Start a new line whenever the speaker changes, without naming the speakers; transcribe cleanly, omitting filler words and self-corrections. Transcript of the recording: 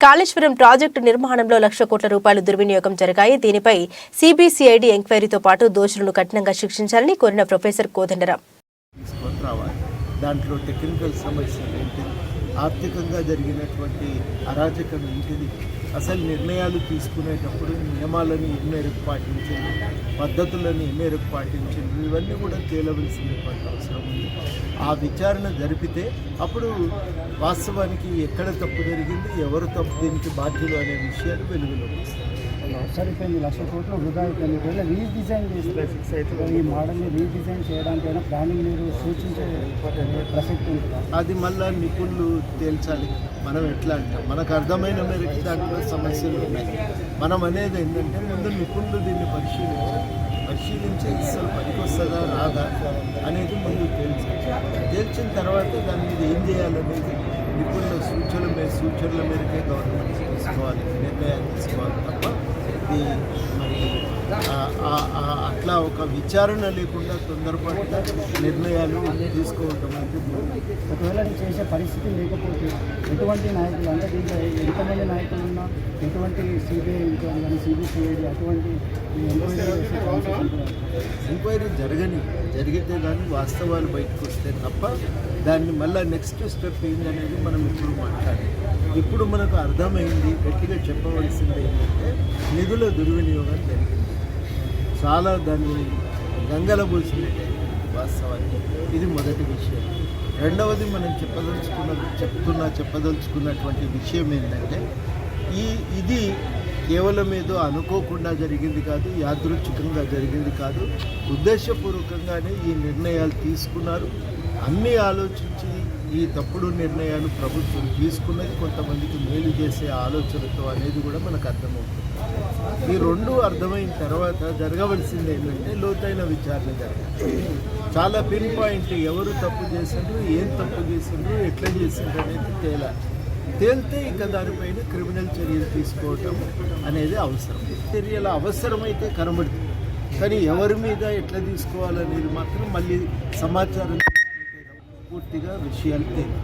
Kaleshwaram project నిర్మాణంలో 1,00,00,000 కోట్ల రూపాయలు దుర్వినియోగం జరిగాయి. దీనిపై సిబిసిఐడి ఎంక్వైరీతో పాటు దోషులను కఠినంగా శిక్షించాలని కోరిన ప్రొఫెసర్ కోదండరాం.
దాంట్లో టెక్నికల్ సమస్యలు ఏంటి, ఆర్థికంగా జరిగినటువంటి అరాచకం ఏంటిది, అసలు నిర్ణయాలు తీసుకునేటప్పుడు నియమాలను ఏ మేరకు పాటించింది, పద్ధతులను ఏ మేరకు పాటించింది, ఇవన్నీ కూడా తేలవలసినటువంటి అవసరం ఉంది. ఆ విచారణ జరిపితే అప్పుడు వాస్తవానికి ఎక్కడ తప్పు జరిగింది, ఎవరు తప్పు దీనికి బాధ్యులు అనే విషయాలు వెలుగులోకి వస్తాయి.
సరిపోయింది 1,00,00,000 కోట్లు వృధా అయిపోయింది. ఒకవేళ రీడిజైన్ చేసి ఈ మోడల్ని రీడిజైన్ చేయడానికైనా ప్లానింగ్ మీరు సూచించే ప్రసక్తి ఉంటుంది.
అది మళ్ళీ నిపుణులు తేల్చాలి. మనం ఎట్లా అంటాం, మనకు అర్థమైన మేరకు దాంట్లో సమస్యలు ఉన్నాయి. మనం అనేది ఏంటంటే ముందు నిపుణులు దీన్ని పరిశీలించి అసలు పనికొస్తుందా రాదా అనేది ముందు తేల్చిన తర్వాత దాని మీద ఏం చేయాలనేది నిపుణుల సూచనల మేరకే గవర్నమెంట్ తీసుకోవాలి, నిర్ణయాలు తీసుకోవాలి తప్ప ఇది మరి అట్లా ఒక విచారణ లేకుండా తొందరపాటుగా నిర్ణయాలు తీసుకోవటం అనేది.
ఒకవేళ చేసే పరిస్థితి లేకపోతే ఎటువంటి నాయకులు అంటే దీంట్లో ఎంతమంది నాయకులు ఉన్నా ఎటువంటి సిబిఐ ఎంక్వైరీ కానీ సిబిసిఐడి అటువంటి
ఎంక్వైరీ జరిగితే కానీ వాస్తవాలు బయటకు వస్తే తప్ప దాన్ని మళ్ళీ నెక్స్ట్ స్టెప్ ఏంటనేది మనం ఇప్పుడు మాట్లాడాలి. ఇప్పుడు మనకు అర్థమైంది, గట్టిగా చెప్పవలసింది ఏంటంటే నిధుల దుర్వినియోగం జరిగింది. చాలా దాన్ని గంగలబోసినట్టు వాస్తవానికి ఇది మొదటి విషయం. రెండవది మనం చెప్పదలుచుకున్నటువంటి విషయం ఏంటంటే ఇది కేవలం ఏదో అనుకోకుండా జరిగింది కాదు, యాదృచ్ఛికంగా జరిగింది కాదు, ఉద్దేశపూర్వకంగానే ఈ నిర్ణయాలు తీసుకున్నారు. అన్నీ ఆలోచించి ఈ తప్పుడు నిర్ణయాలు ప్రభుత్వం తీసుకున్నది కొంతమందికి మేలు చేసే ఆలోచనతో అనేది కూడా మనకు అర్థమవుతుంది. ఈ రెండు అర్థమైన తర్వాత జరగవలసింది ఏంటంటే లోతైన విచారణ జరగాలి. చాలా పిన్ పాయింట్ ఎవరు తప్పు చేసిండ్రు, ఏం తప్పు చేసిండ్రు, ఎట్లా చేసిండ్రు అనేది తేలితే ఇక దానిపైన క్రిమినల్ చర్యలు తీసుకోవటం అనేది అవసరం. చర్యల అవసరమైతే కనబడుతుంది, కానీ ఎవరి మీద ఎట్లా తీసుకోవాలనేది మాత్రం మళ్ళీ సమాచారం పూర్తిగా విషయాలు తెలియదు.